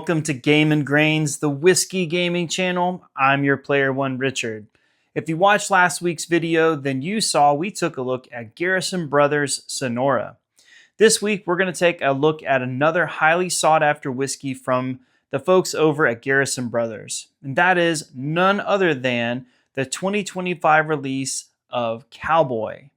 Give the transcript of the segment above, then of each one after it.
Welcome to Game and Grains, the whiskey gaming channel. I'm your player one, Richard. If you watched last week's video, then you saw we took a look at Garrison Brothers Sonora. This week, we're going to take a look at another highly sought after whiskey from the folks over at Garrison Brothers. And that is none other than the 2025 release of Cowboy.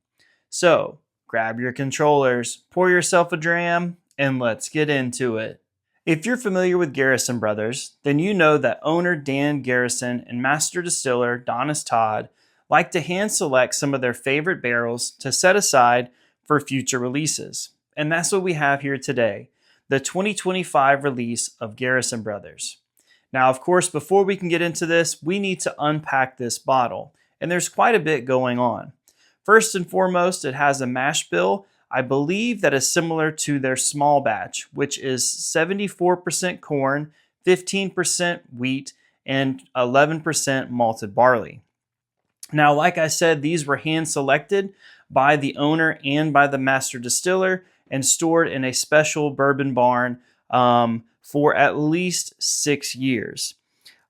So grab your controllers, pour yourself a dram, and let's get into it. If you're familiar with Garrison Brothers, then you know that owner Dan Garrison and master distiller Donis Todd like to hand select some of their favorite barrels to set aside for future releases. And that's what we have here today, the 2025 release of Garrison Brothers. Now, of course, before we can get into this, we need to unpack this bottle, and there's quite a bit going on. First and foremost, it has a mash bill, I believe, that is similar to their small batch, which is 74% corn, 15% wheat, and 11% malted barley. Now, like I said, these were hand selected by the owner and by the master distiller and stored in a special bourbon barn for at least 6 years.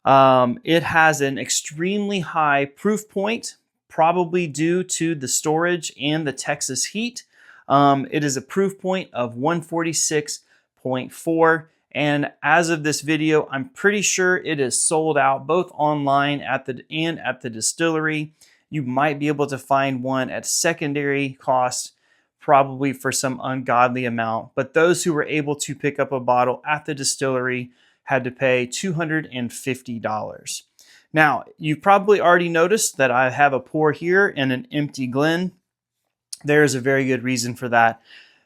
It has an extremely high proof point, probably due to the storage and the Texas heat. It is a proof point of 146.4, and as of this video, I'm pretty sure it is sold out both online at the distillery. You might be able to find one at secondary cost, probably for some ungodly amount, but those who were able to pick up a bottle at the distillery had to pay $250. Now, you've probably already noticed that I have a pour here in an empty Glen. There is a very good reason for that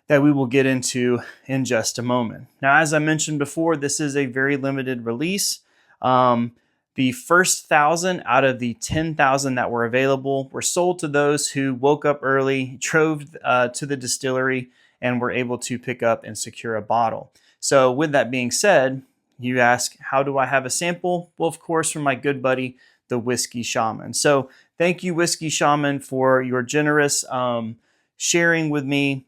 we will get into in just a moment. Now, as I mentioned before, this is a very limited release. The first 1,000 out of the 10,000 that were available were sold to those who woke up early, drove to the distillery, and were able to pick up and secure a bottle. So with that being said, you ask, how do I have a sample? Well, of course, from my good buddy, the Whiskey Shaman. So thank you, Whiskey Shaman, for your generous sharing with me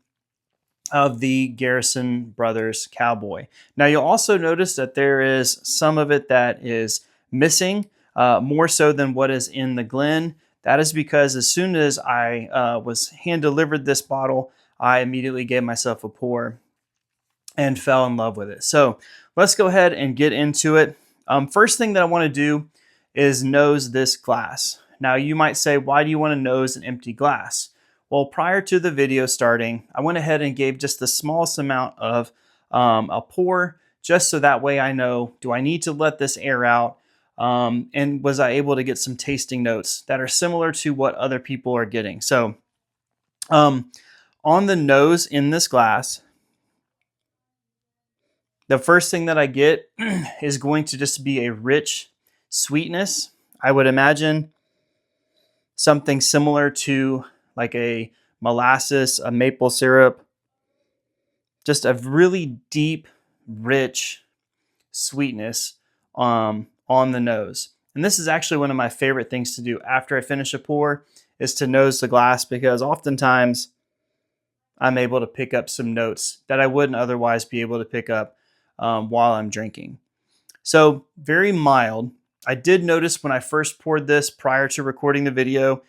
of the Garrison Brothers Cowboy. Now, you'll also notice that there is some of it that is missing, more so than what is in the Glen. That is because as soon as I was hand-delivered this bottle, I immediately gave myself a pour and fell in love with it. So let's go ahead and get into it. First thing that I want to do is nose this glass. Now, you might say, why do you want to nose an empty glass? Well, prior to the video starting, I went ahead and gave just the smallest amount of a pour, just so that way I know, do I need to let this air out? And was I able to get some tasting notes that are similar to what other people are getting? So on the nose in this glass, the first thing that I get is going to just be a rich sweetness. I would imagine something similar to like a molasses, a maple syrup, just a really deep, rich sweetness on the nose. And this is actually one of my favorite things to do after I finish a pour, is to nose the glass, because oftentimes I'm able to pick up some notes that I wouldn't otherwise be able to pick up while I'm drinking. So very mild. I did notice when I first poured this prior to recording the video,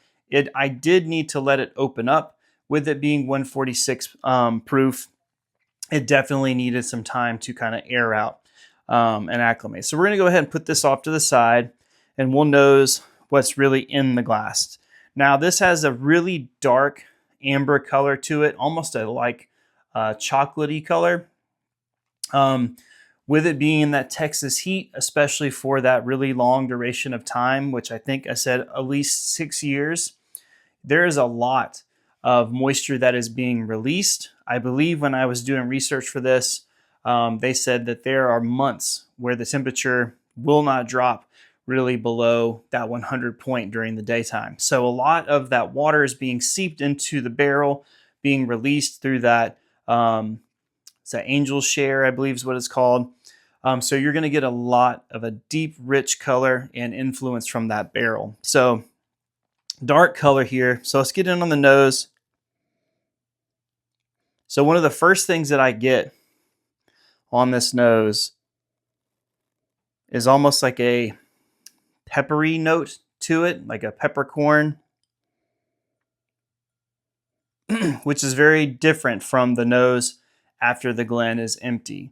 I did need to let it open up. With it being 146 proof, it definitely needed some time to kind of air out and acclimate. So we're going to go ahead and put this off to the side, and we'll nose what's really in the glass. Now, this has a really dark amber color to it, almost a chocolatey color. With it being in that Texas heat, especially for that really long duration of time, which I think I said at least 6 years, there is a lot of moisture that is being released. I believe when I was doing research for this, they said that there are months where the temperature will not drop really below that 100 point during the daytime. So a lot of that water is being seeped into the barrel, being released through that, it's that angel share, I believe is what it's called. So you're going to get a lot of a deep, rich color and influence from that barrel. So dark color here. So let's get in on the nose. So one of the first things that I get on this nose is almost like a peppery note to it, like a peppercorn, which is very different from the nose after the Glen is empty.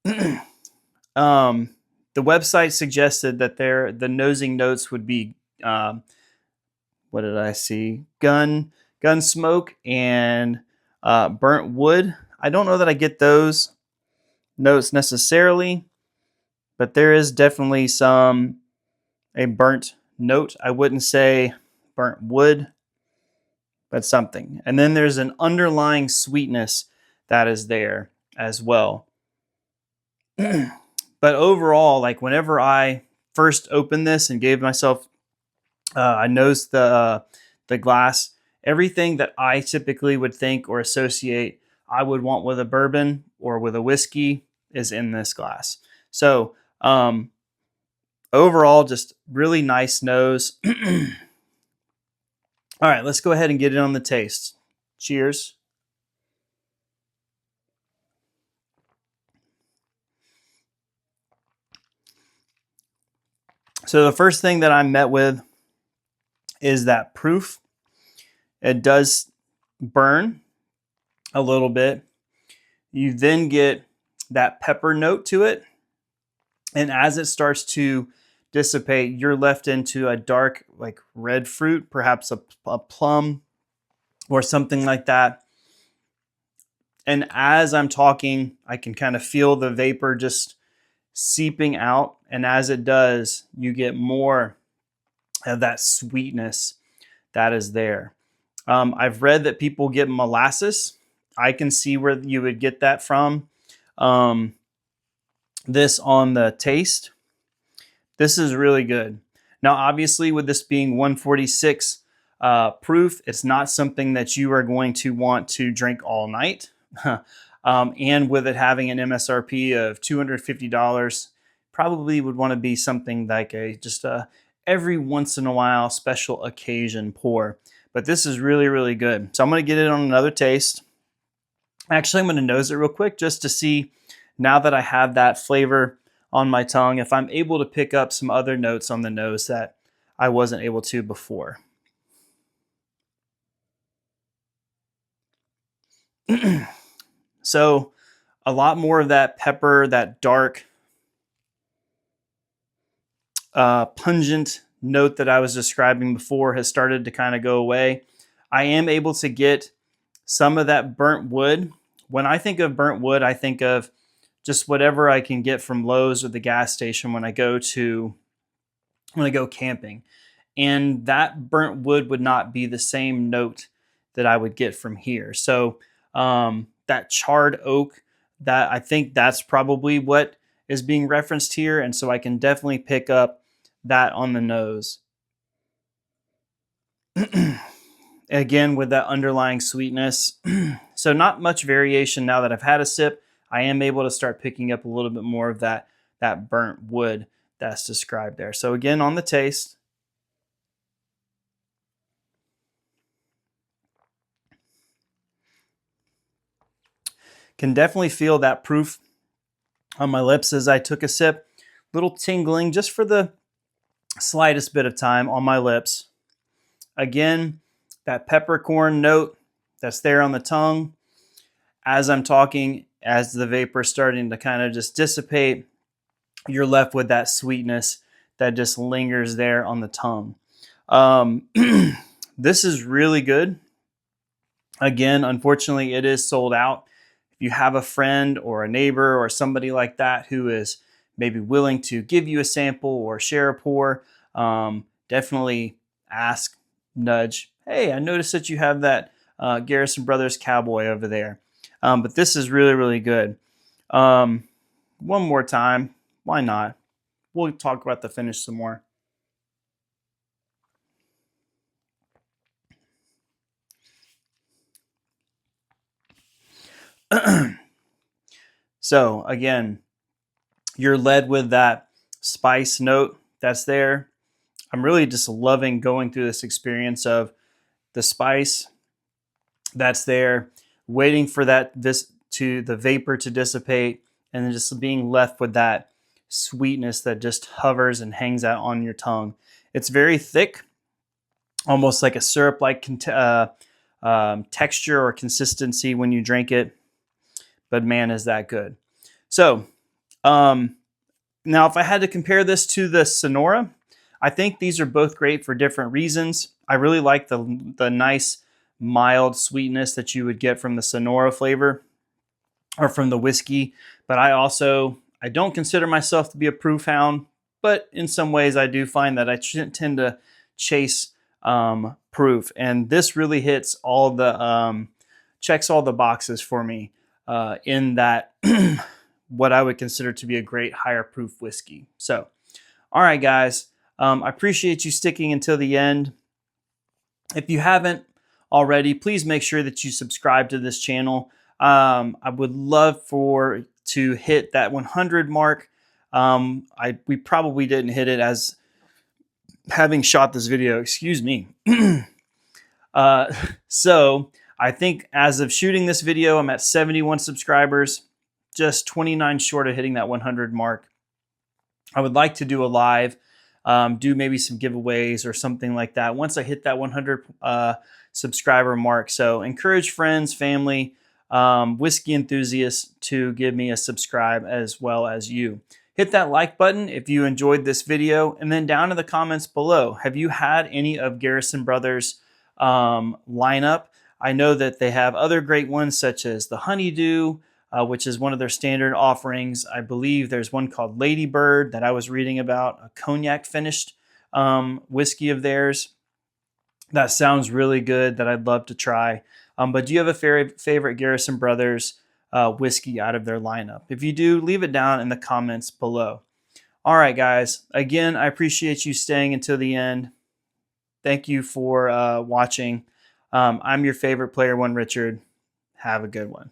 The website suggested that the nosing notes would be, what did I see? Gun smoke and burnt wood. I don't know that I get those notes necessarily, but there is definitely a burnt note. I wouldn't say burnt wood, but something. And then there's an underlying sweetness that is there as well. But overall, like whenever I first opened this and gave myself, I nosed the glass, everything that I typically would think or associate I would want with a bourbon or with a whiskey is in this glass. So overall, just really nice nose. All right, let's go ahead and get it on the taste. Cheers. So the first thing that I'm met with is that proof. It does burn a little bit. You then get that pepper note to it. And as it starts to dissipate, you're left into a dark, like red fruit, perhaps a plum or something like that. And as I'm talking, I can kind of feel the vapor just seeping out. And as it does, you get more of that sweetness that is there. I've read that people get molasses. I can see where you would get that from. This on the taste, this is really good. Now, obviously, with this being 146 proof, it's not something that you are going to want to drink all night. And with it having an MSRP of $250, probably would want to be something like just a every once in a while special occasion pour. But this is really, really good. So I'm going to get it on another taste. Actually, I'm going to nose it real quick just to see, now that I have that flavor on my tongue, if I'm able to pick up some other notes on the nose that I wasn't able to before. So a lot more of that pepper, that dark, pungent note that I was describing before has started to kind of go away. I am able to get some of that burnt wood. When I think of burnt wood, I think of just whatever I can get from Lowe's or the gas station when I go camping. And that burnt wood would not be the same note that I would get from here. So that charred oak, that I think that's probably what is being referenced here. And so I can definitely pick up that on the nose. Again, with that underlying sweetness. So not much variation now that I've had a sip. I am able to start picking up a little bit more of that burnt wood that's described there. So again, on the taste. Can definitely feel that proof on my lips as I took a sip. Little tingling just for the slightest bit of time on my lips. Again, that peppercorn note that's there on the tongue. As I'm talking, as the vapor is starting to kind of just dissipate, you're left with that sweetness that just lingers there on the tongue. This is really good. Again, unfortunately, it is sold out. If you have a friend or a neighbor or somebody like that who is maybe willing to give you a sample or share a pour, definitely ask, nudge, hey, I noticed that you have that Garrison Brothers Cowboy over there. But this is really, really good. One more time. Why not? We'll talk about the finish some more. So again, you're led with that spice note that's there. I'm really just loving going through this experience of the spice that's there, waiting for the vapor to dissipate, and then just being left with that sweetness that just hovers and hangs out on your tongue. It's very thick, almost like a syrup-like texture or consistency when you drink it. But man, is that good. So now if I had to compare this to the Sonora, I think these are both great for different reasons. I really like the nice mild sweetness that you would get from the Sonora flavor or from the whiskey. But I don't consider myself to be a proof hound, but in some ways I do find that I tend to chase proof. And this really hits all the, checks all the boxes for me in that what I would consider to be a great higher proof whiskey. So, all right, guys, I appreciate you sticking until the end. If you haven't already, please make sure that you subscribe to this channel. I would love to hit that 100 mark. We probably didn't hit it as having shot this video, excuse me. So I think as of shooting this video, I'm at 71 subscribers, just 29 short of hitting that 100 mark. I would like to do a live, do maybe some giveaways or something like that once I hit that 100 subscriber mark. So encourage friends, family, whiskey enthusiasts to give me a subscribe as well as you. Hit that like button if you enjoyed this video, and then down in the comments below, have you had any of Garrison Brothers lineup? I know that they have other great ones such as the Honeydew, which is one of their standard offerings. I believe there's one called Ladybird that I was reading about, a cognac finished whiskey of theirs. That sounds really good that I'd love to try. But do you have a favorite Garrison Brothers whiskey out of their lineup? If you do, leave it down in the comments below. All right, guys. Again, I appreciate you staying until the end. Thank you for watching. I'm your favorite player one, Richard. Have a good one.